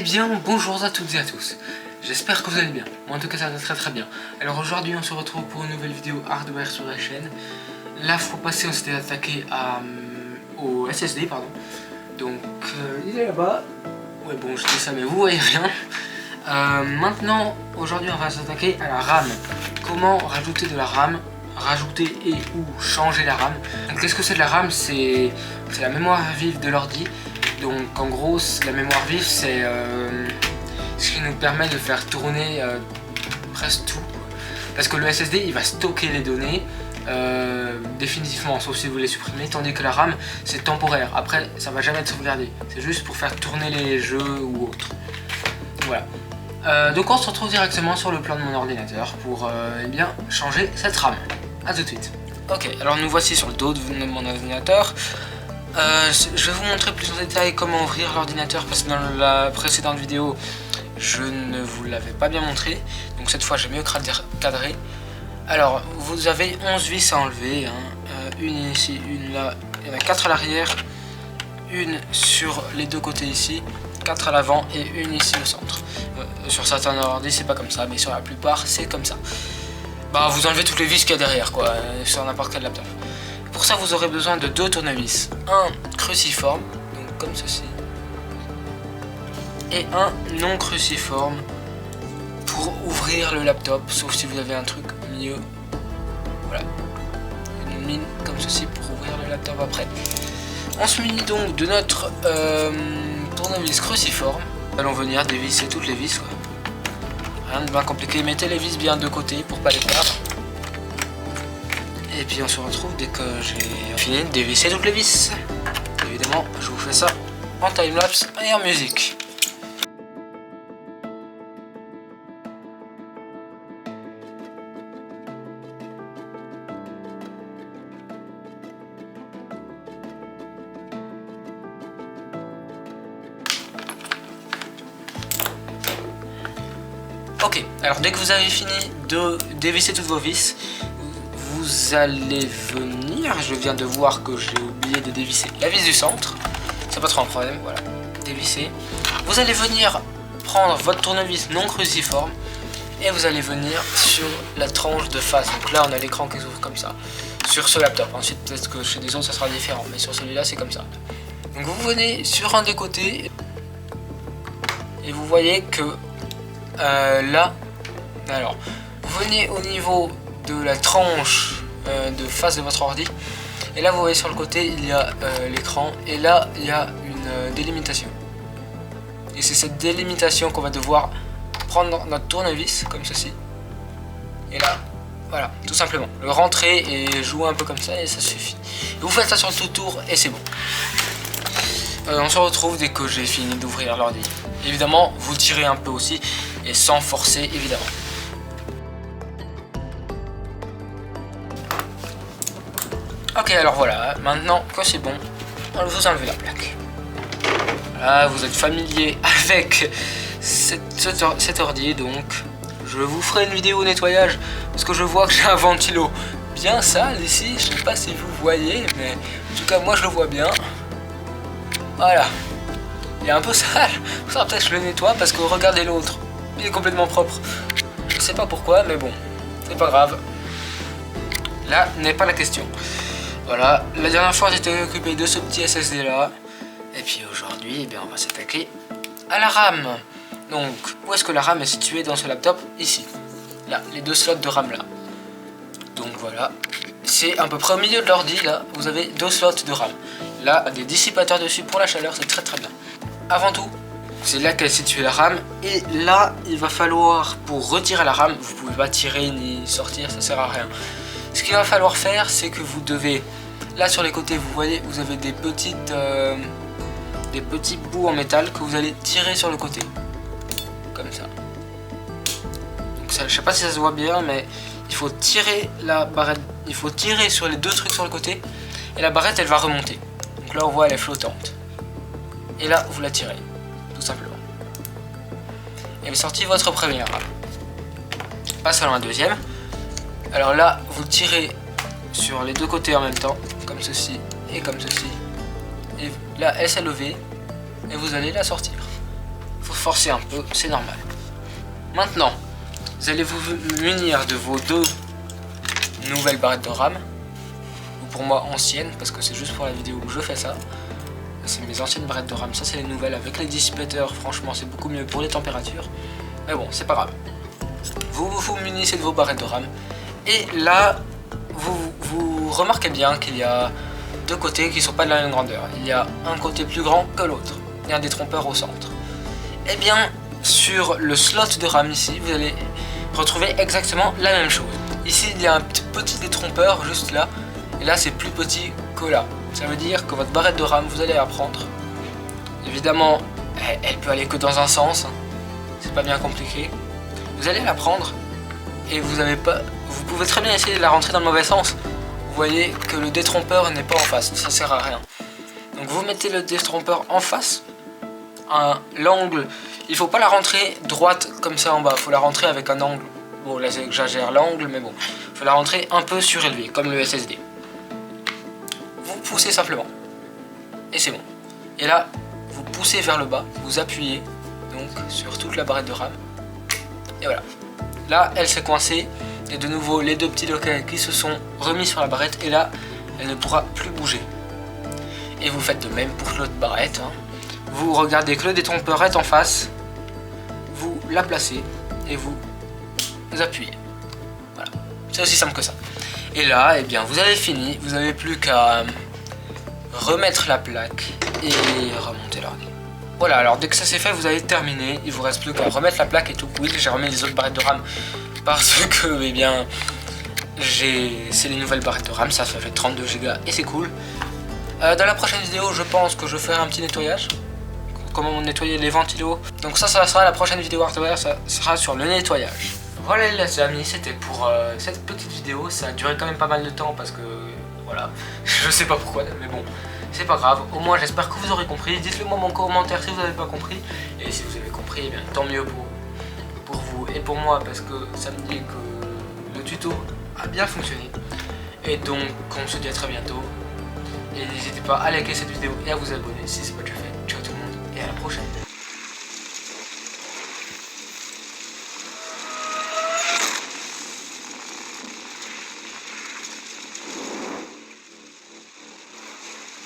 Eh bien, bonjour à toutes et à tous. J'espère que vous allez bien. Moi, en tout cas, ça va très bien. Alors aujourd'hui, on se retrouve pour une nouvelle vidéo hardware sur la chaîne. La fois passée, on s'était attaqué au SSD, pardon. Donc, il est là-bas. Ouais, bon, je dis ça, mais vous voyez rien. Maintenant, aujourd'hui, on va s'attaquer à la RAM. Comment rajouter de la RAM, rajouter et ou changer la RAM. Qu'est-ce que c'est de la RAM? C'est la mémoire vive de l'ordi. Donc en gros, la mémoire vive, c'est ce qui nous permet de faire tourner presque tout. Parce que le SSD, il va stocker les données définitivement, sauf si vous les supprimez, tandis que la RAM, c'est temporaire. Après, ça va jamais être sauvegardé. C'est juste pour faire tourner les jeux ou autre. Voilà. Donc on se retrouve directement sur le plan de mon ordinateur pour eh bien, changer cette RAM. A tout de suite. Ok, alors nous voici sur le dos de mon ordinateur. Je vais vous montrer plus en détail comment ouvrir l'ordinateur parce que dans la précédente vidéo je ne vous l'avais pas bien montré, donc cette fois j'ai mieux cadré. Alors vous avez 11 vis à enlever, hein. Une ici, une là, il y en a 4 à l'arrière, une sur les deux côtés ici, 4 à l'avant et une ici au centre. Sur certains ordi c'est pas comme ça, mais sur la plupart c'est comme ça. Bah vous enlevez toutes les vis qu'il y a derrière quoi, sur n'importe quel laptop. Pour ça, vous aurez besoin de deux tournevis, un cruciforme, donc comme ceci, et un non cruciforme pour ouvrir le laptop, sauf si vous avez un truc mieux. Voilà, une mine comme ceci pour ouvrir le laptop après. On se munit donc de notre tournevis cruciforme. Nous allons venir dévisser toutes les vis. Rien de bien compliqué, mettez les vis bien de côté pour pas les perdre. Et puis on se retrouve dès que j'ai fini de dévisser toutes les vis. Évidemment, je vous fais ça en timelapse et en musique. Ok, alors dès que vous avez fini de dévisser toutes vos vis, vous allez venir, je viens de voir que j'ai oublié de dévisser la vis du centre, c'est pas trop un problème, voilà, dévisser. Vous allez venir prendre votre tournevis non cruciforme et vous allez venir sur la tranche de face. Donc là on a l'écran qui s'ouvre comme ça, sur ce laptop. Ensuite peut-être que chez des autres ça sera différent, mais sur celui-là c'est comme ça. Donc vous venez sur un des côtés et vous voyez que là, alors, vous venez au niveau de la tranche de face de votre ordi et là vous voyez sur le côté il y a l'écran et là il y a une délimitation et c'est cette délimitation qu'on va devoir prendre notre tournevis comme ceci et là voilà, tout simplement le rentrer et jouer un peu comme ça et ça suffit. Et vous faites ça sur le tout tour et c'est bon. On se retrouve dès que j'ai fini d'ouvrir l'ordi. Évidemment vous tirez un peu aussi et sans forcer évidemment. Ok, alors voilà, maintenant que c'est bon, on vous enlève la plaque. Voilà, vous êtes familier avec cet ordi, donc je vous ferai une vidéo nettoyage parce que je vois que j'ai un ventilo bien sale ici. Je sais pas si vous voyez, mais en tout cas moi je le vois bien. Voilà, il est un peu sale, ça peut-être je le nettoie parce que regardez l'autre, il est complètement propre. Je sais pas pourquoi, mais bon, c'est pas grave. Là n'est pas la question. Voilà, la dernière fois j'étais occupé de ce petit SSD là. Et puis aujourd'hui, on va s'attaquer à la RAM. Donc, où est-ce que la RAM est située dans ce laptop? Ici. Là, les deux slots de RAM là. Donc voilà, c'est à peu près au milieu de l'ordi là, vous avez deux slots de RAM. Là, des dissipateurs dessus pour la chaleur, c'est très bien. Avant tout, c'est là qu'est située la RAM. Et là, il va falloir, pour retirer la RAM, vous pouvez pas tirer ni sortir, ça sert à rien. Ce qu'il va falloir faire, c'est que vous devez, là sur les côtés, vous voyez, vous avez des petits bouts en métal que vous allez tirer sur le côté, comme ça. Donc ça, je sais pas si ça se voit bien, mais il faut tirer la barrette, il faut tirer sur les deux trucs sur le côté, et la barrette elle va remonter. Donc là on voit elle est flottante. Et là vous la tirez, tout simplement. Et vous sortez votre première RAM. Passe à la deuxième. Alors là, vous tirez sur les deux côtés en même temps, comme ceci et comme ceci. Et là, elle s'est levée et vous allez la sortir. faut forcer un peu, c'est normal. Maintenant, vous allez vous munir de vos 2 nouvelles barrettes de RAM, ou pour moi anciennes, parce que c'est juste pour la vidéo où je fais ça. C'est mes anciennes barrettes de RAM, ça c'est les nouvelles avec les dissipateurs, franchement c'est beaucoup mieux pour les températures. Mais bon, c'est pas grave. Vous vous munissez de vos barrettes de RAM, et là, vous remarquez bien qu'il y a 2 côtés qui sont pas de la même grandeur. Il y a un côté plus grand que l'autre, et un détrompeur au centre. Et bien, sur le slot de RAM ici, vous allez retrouver exactement la même chose. Ici, il y a un petit détrompeur juste là, et là, c'est plus petit que là. Ça veut dire que votre barrette de RAM, vous allez la prendre. Évidemment, elle peut aller que dans un sens, hein. C'est pas bien compliqué. Vous allez la prendre, et vous pouvez très bien essayer de la rentrer dans le mauvais sens. Vous voyez que le détrompeur n'est pas en face, ça sert à rien. Donc vous mettez le détrompeur en face, l'angle. Il faut pas la rentrer droite comme ça en bas, il faut la rentrer avec un angle. Bon là j'exagère l'angle, mais bon. Il faut la rentrer un peu surélevé, comme le SSD. Vous poussez simplement. Et c'est bon. Et là, vous poussez vers le bas, vous appuyez donc sur toute la barrette de RAM. Et voilà. Là, elle s'est coincée. Et de nouveau, les 2 petits locals qui se sont remis sur la barrette. Et là, elle ne pourra plus bouger. Et vous faites de même pour l'autre barrette, hein. Vous regardez que le détrompeur est en face, vous la placez et vous appuyez. Voilà, c'est aussi simple que ça. Et là, eh bien, vous avez fini, vous n'avez plus qu'à remettre la plaque et remonter l'ordi. Voilà, alors dès que ça c'est fait, vous avez terminé, il vous reste plus qu'à remettre la plaque et tout. Oui, j'ai remis les autres barrettes de RAM parce que, eh bien, c'est les nouvelles barrettes de RAM, ça fait 32 Go et c'est cool. Dans la prochaine vidéo, je pense que je ferai un petit nettoyage. Comment nettoyer les ventilos. Donc ça sera la prochaine vidéo hardware, ça sera sur le nettoyage. Voilà les amis, c'était pour cette petite vidéo. Ça a duré quand même pas mal de temps parce que, voilà, je sais pas pourquoi, mais bon, c'est pas grave. Au moins j'espère que vous aurez compris. Dites-le moi en commentaire si vous n'avez pas compris. Et si vous avez compris, eh bien, tant mieux pour vous et pour moi, parce que ça me dit que le tuto a bien fonctionné. Et donc on se dit à très bientôt. Et n'hésitez pas à liker cette vidéo et à vous abonner si c'est pas déjà fait. Ciao tout le monde et à la prochaine.